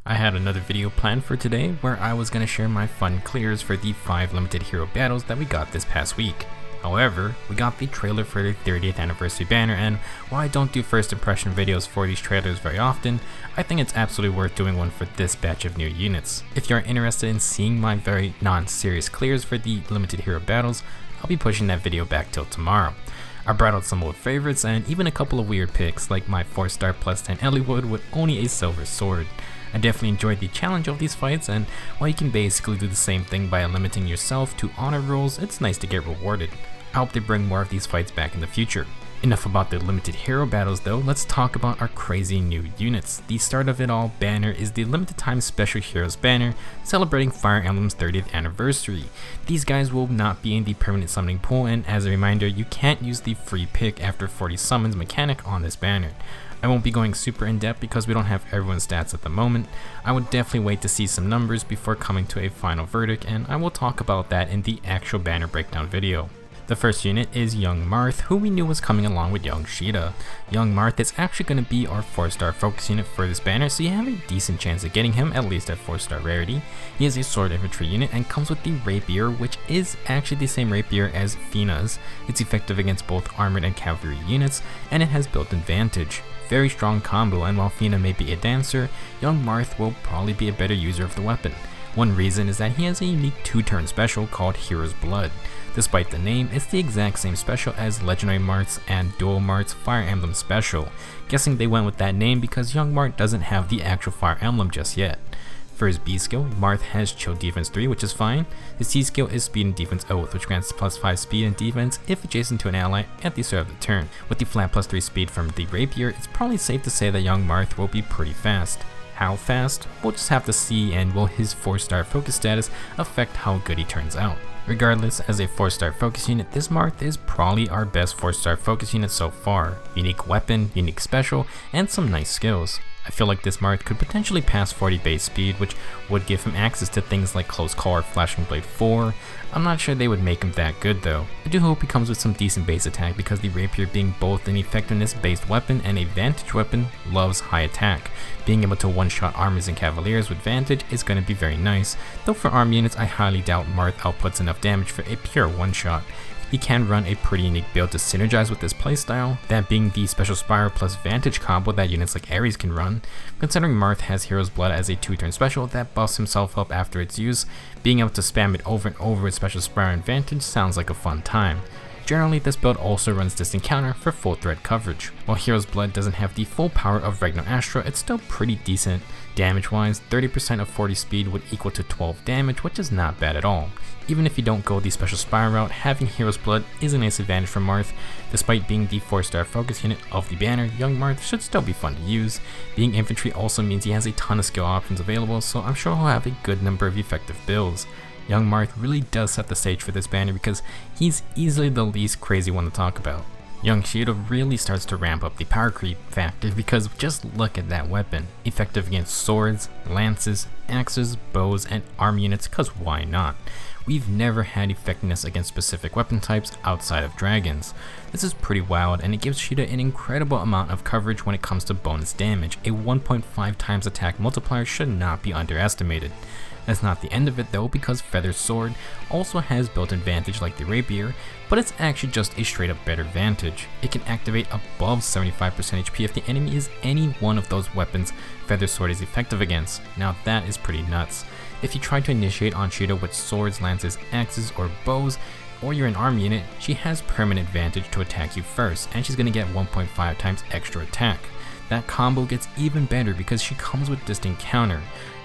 I had another video planned for today where I was going to share my fun clears for the 5 limited hero battles that we got this past week. However, we got the trailer for the 30th anniversary banner, and while I don't do first impression videos for these trailers very often, I think it's absolutely worth doing one for this batch of new units. If you're interested in seeing my very non-serious clears for the limited hero battles, I'll be pushing that video back till tomorrow. I brought out some old favorites and even a couple of weird picks like my 4-star plus 10 Elliewood with only a silver sword. I definitely enjoyed the challenge of these fights, and while you can basically do the same thing by limiting yourself to honor rolls, it's nice to get rewarded. I hope they bring more of these fights back in the future. Enough about the limited hero battles though, let's talk about our crazy new units. The start of it all banner is the limited time special heroes banner celebrating Fire Emblem's 30th anniversary. These guys will not be in the permanent summoning pool, and as a reminder, you can't use the free pick after 40 summons mechanic on this banner. I won't be going super in depth because we don't have everyone's stats at the moment. I would definitely wait to see some numbers before coming to a final verdict, and I will talk about that in the actual banner breakdown video. The first unit is Young Marth, who we knew was coming along with Young Caeda. Young Marth is actually going to be our 4-star focus unit for this banner, so you have a decent chance of getting him, at least at 4-star rarity. He is a sword infantry unit and comes with the rapier, which is actually the same rapier as Fina's. It's effective against both armored and cavalry units, and it has built-in vantage. Very strong combo, and while Fina may be a dancer, Young Marth will probably be a better user of the weapon. One reason is that he has a unique 2-turn special called Hero's Blood. Despite the name, it's the exact same special as Legendary Marth's and Dual Marth's Fire Emblem special. Guessing they went with that name because Young Marth doesn't have the actual Fire Emblem just yet. For his B skill, Marth has Chill Defense 3, which is fine. His C skill is Speed and Defense Oath, which grants +5 speed and defense if adjacent to an ally at the start of the turn. With the flat +3 speed from the rapier, it's probably safe to say that Young Marth will be pretty fast. How fast? We'll just have to see, and will his 4-star focus status affect how good he turns out. Regardless, as a 4-star focus unit, this Marth is probably our best 4-star focus unit so far. Unique weapon, unique special, and some nice skills. I feel like this Marth could potentially pass 40 base speed, which would give him access to things like Close Call or Flashing Blade 4. I'm not sure they would make him that good though. I do hope he comes with some decent base attack because the rapier, being both an effectiveness based weapon and a vantage weapon, loves high attack. Being able to one-shot armors and cavaliers with vantage is going to be very nice, though for arm units I highly doubt Marth outputs enough damage for a pure one-shot. He can run a pretty unique build to synergize with this playstyle, that being the Special Spiral plus Vantage combo that units like Ares can run. Considering Marth has Hero's Blood as a 2-turn special that buffs himself up after its use, being able to spam it over and over with Special Spiral and Vantage sounds like a fun time. Generally, this build also runs distant counter for full threat coverage. While Hero's Blood doesn't have the full power of Regno Astra, it's still pretty decent. Damage-wise, 30% of 40 speed would equal to 12 damage, which is not bad at all. Even if you don't go the Special Spiral route, having Hero's Blood is a nice advantage for Marth. Despite being the 4-star focus unit of the banner, Young Marth should still be fun to use. Being infantry also means he has a ton of skill options available, so I'm sure he'll have a good number of effective builds. Young Marth really does set the stage for this banner because he's easily the least crazy one to talk about. Young Caeda really starts to ramp up the power creep factor because just look at that weapon. Effective against swords, lances, axes, bows, and arm units, cause why not? We've never had effectiveness against specific weapon types outside of dragons. This is pretty wild, and it gives Caeda an incredible amount of coverage when it comes to bonus damage. A 1.5 times attack multiplier should not be underestimated. That's not the end of it though, because Feather's sword also has built-in vantage like the rapier, but it's actually just a straight up better vantage. It can activate above 75% HP if the enemy is any one of those weapons Feather's sword is effective against. Now that is pretty nuts. If you try to initiate on Caeda with swords, lances, axes, or bows, or you're an arm unit, she has permanent vantage to attack you first, and she's gonna get 1.5 times extra attack. That combo gets even better because she comes with distant counter.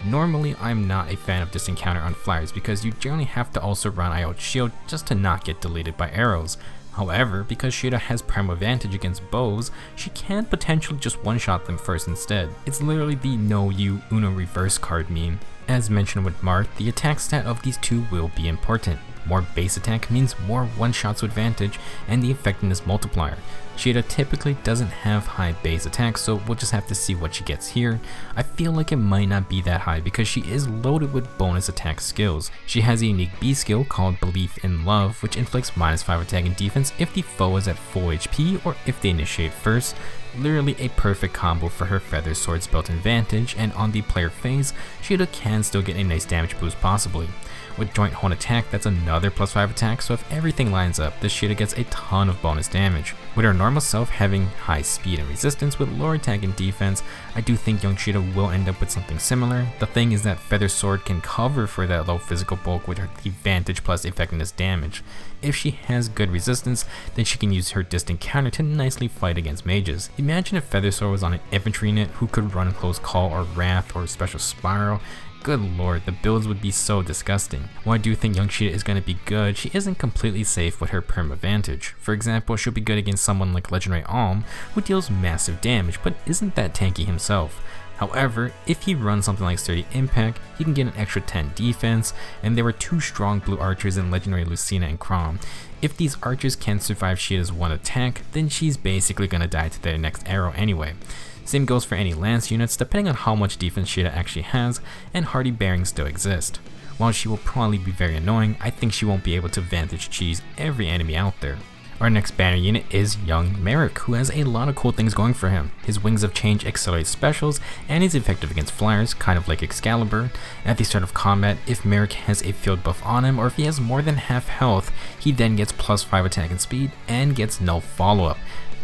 Normally, I'm not a fan of distant counter on flyers because you generally have to also run IO's shield just to not get deleted by arrows. However, because Caeda has primal advantage against bows, she can potentially just one-shot them first instead. It's literally the no you Uno reverse card meme. As mentioned with Marth, the attack stat of these two will be important. More base attack means more one-shots with advantage and the effectiveness multiplier. Caeda typically doesn't have high base attack, so we'll just have to see what she gets here. I feel like it might not be that high because she is loaded with bonus attack skills. She has a unique B skill called Belief in Love, which inflicts -5 attack and defense if the foe is at full HP or if they initiate first. Literally a perfect combo for her Feather Sword's built-in advantage, and on the player phase, Caeda can still get a nice damage boost possibly. With Joint Hold Attack, that's another +5 attack, so if everything lines up, this Caeda gets a ton of bonus damage. With her normal self having high speed and resistance with lower attack and defense, I do think young Caeda will end up with something similar. The thing is that Feather Sword can cover for that low physical bulk with her advantage plus effectiveness damage. If she has good resistance, then she can use her distant counter to nicely fight against mages. Imagine if Feather Sword was on an infantry unit who could run Close Call or Wrath or Special Spiral. Good lord, the builds would be so disgusting. While I do think young Caeda is going to be good, she isn't completely safe with her perm advantage. For example, she'll be good against someone like Legendary Alm, who deals massive damage but isn't that tanky himself. However, if he runs something like Sturdy Impact, he can get an extra 10 defense, and there were 2 strong blue archers in Legendary Lucina and Chrom. If these archers can survive Caeda's one attack, then she's basically gonna die to their next arrow anyway. Same goes for any lance units, depending on how much defense Caeda actually has, and hardy bearings still exist. While she will probably be very annoying, I think she won't be able to vantage cheese every enemy out there. Our next banner unit is young Merric, who has a lot of cool things going for him. His Wings of Change accelerate specials, and he's effective against flyers, kind of like Excalibur. At the start of combat, if Merric has a field buff on him, or if he has more than half health, he then gets +5 attack and speed, and gets no follow-up.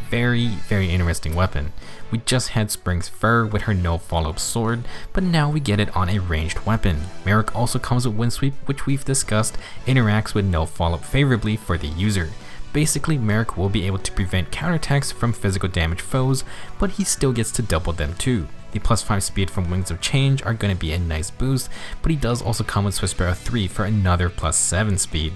Very interesting weapon. We just had Spring's Fur with her no follow-up sword, but now we get it on a ranged weapon. Merric also comes with Windsweep, which we've discussed interacts with no follow-up favorably for the user. Basically, Merric will be able to prevent counterattacks from physical damage foes, but he still gets to double them too. The +5 speed from Wings of Change are going to be a nice boost, but he does also come with Swift Sparrow 3 for another +7 speed.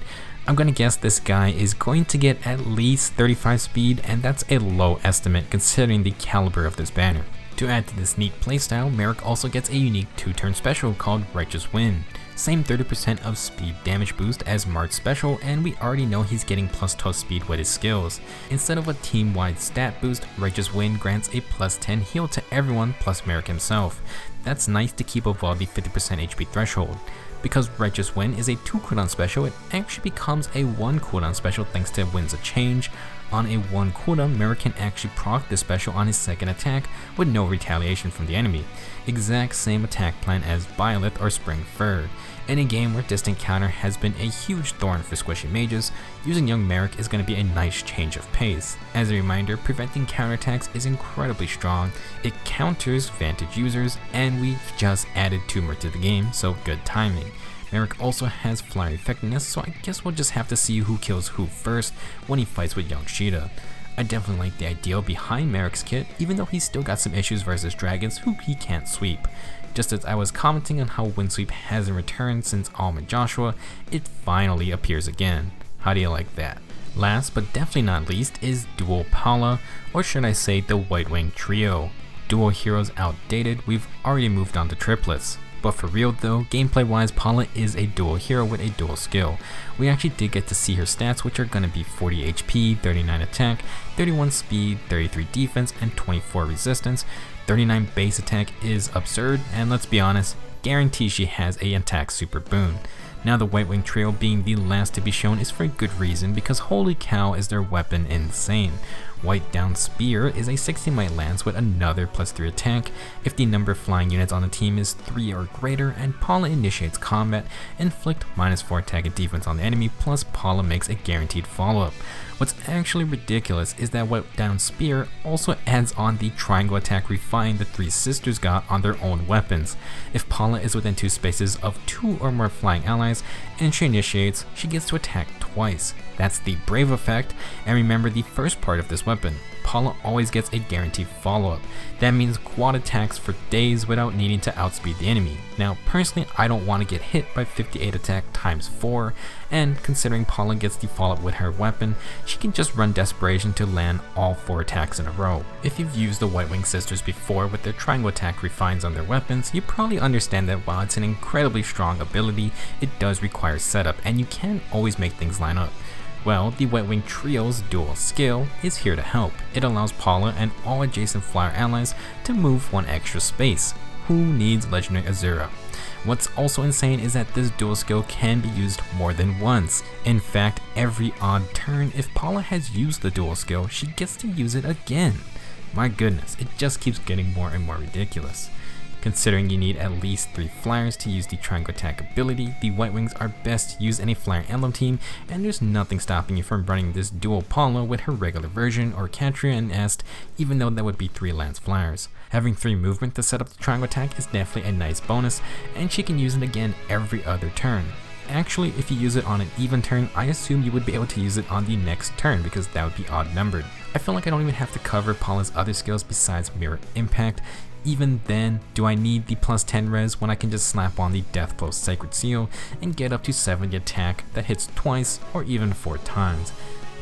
I'm going to guess this guy is going to get at least 35 speed, and that's a low estimate considering the caliber of this banner. To add to this neat playstyle, Merric also gets a unique 2-turn special called Righteous Wind. Same 30% of speed damage boost as Marth's special, and we already know he's getting +12 speed with his skills. Instead of a team-wide stat boost, Righteous Wind grants a +10 heal to everyone plus Merric himself. That's nice to keep above the 50% HP threshold. Because Righteous Wind is a 2 cooldown special, it actually becomes a 1 cooldown special thanks to Winds of Change. On a 1 cooldown, Merric can actually proc this special on his second attack with no retaliation from the enemy. Exact same attack plan as Byleth or Spring Fur. In a game where distant counter has been a huge thorn for squishy mages, using young Merric is going to be a nice change of pace. As a reminder, preventing counterattacks is incredibly strong, it counters vantage users, and we've just added 2 more to the game, so good timing. Merric also has flyer effectiveness, so I guess we'll just have to see who kills who first when he fights with young Caeda. I definitely like the ideal behind Merric's kit, even though he's still got some issues versus dragons who he can't sweep. Just as I was commenting on how Windsweep hasn't returned since Alm and Joshua, it finally appears again. How do you like that? Last but definitely not least is Dual Palla, or should I say the Whitewing trio. Dual heroes outdated, we've already moved on to triplets. But for real though, gameplay wise, Palla is a dual hero with a dual skill. We actually did get to see her stats, which are going to be 40 HP, 39 attack, 31 speed, 33 defense, and 24 resistance. 39 base attack is absurd, and let's be honest, guarantees she has a attack super boon. Now the Whitewing trio being the last to be shown is for a good reason, because holy cow is their weapon insane. White Down Spear is a 16 might lance with another +3 attack if the number of flying units on the team is 3 or greater, and Palla initiates combat, inflict -4 attack and defense on the enemy, plus Palla makes a guaranteed follow-up. What's actually ridiculous is that White Down Spear also adds on the triangle attack refined the 3 sisters got on their own weapons. If Palla is within 2 spaces of 2 or more flying allies and she initiates, she gets to attack twice. That's the Brave effect, and remember the first part of this weapon. Palla always gets a guaranteed follow-up. That means quad attacks for days without needing to outspeed the enemy. Now personally, I don't want to get hit by 58 attack times 4, and considering Palla gets the follow-up with her weapon, she can just run Desperation to land all 4 attacks in a row. If you've used the Whitewing sisters before with their triangle attack refines on their weapons, you probably understand that while it's an incredibly strong ability, it does require setup, and you can't always make things line up. Well, the Whitewing Trio's dual skill is here to help. It allows Palla and all adjacent flyer allies to move 1 extra space. Who needs Legendary Azura? What's also insane is that this dual skill can be used more than once. In fact, every odd turn, if Palla has used the dual skill, she gets to use it again. My goodness, it just keeps getting more and more ridiculous. Considering you need at least 3 flyers to use the triangle attack ability, the Whitewings are best used in a flyer emblem team, and there's nothing stopping you from running this dual Palla with her regular version or Catria and Est, even though that would be 3 Lance flyers. Having 3 movement to set up the triangle attack is definitely a nice bonus, and she can use it again every other turn. Actually, if you use it on an even turn, I assume you would be able to use it on the next turn because that would be odd numbered. I feel like I don't even have to cover Palla's other skills besides Mirror Impact. Even then, do I need the plus 10 res when I can just slap on the Deathblow Sacred Seal and get up to 70 attack that hits twice or even 4 times?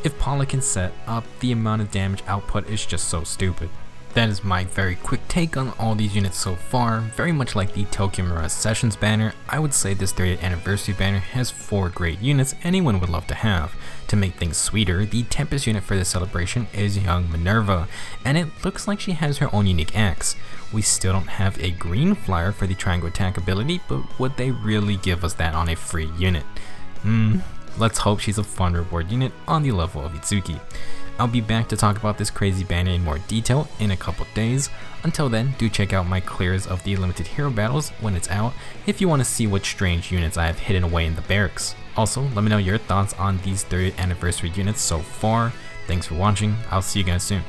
If Palla can set up, the amount of damage output is just so stupid. That is my very quick take on all these units so far. Very much like the Tokyo Mirage Sessions banner, I would say this 30th anniversary banner has 4 great units anyone would love to have. To make things sweeter, the Tempest unit for this celebration is young Minerva, and it looks like she has her own unique axe. We still don't have a green flyer for the triangle attack ability, but would they really give us that on a free unit? Let's hope she's a fun reward unit on the level of Itsuki. I'll be back to talk about this crazy banner in more detail in a couple days. Until then, do check out my clears of the limited hero battles when it's out if you want to see what strange units I have hidden away in the barracks. Also, let me know your thoughts on these 30th anniversary units so far. Thanks for watching, I'll see you guys soon.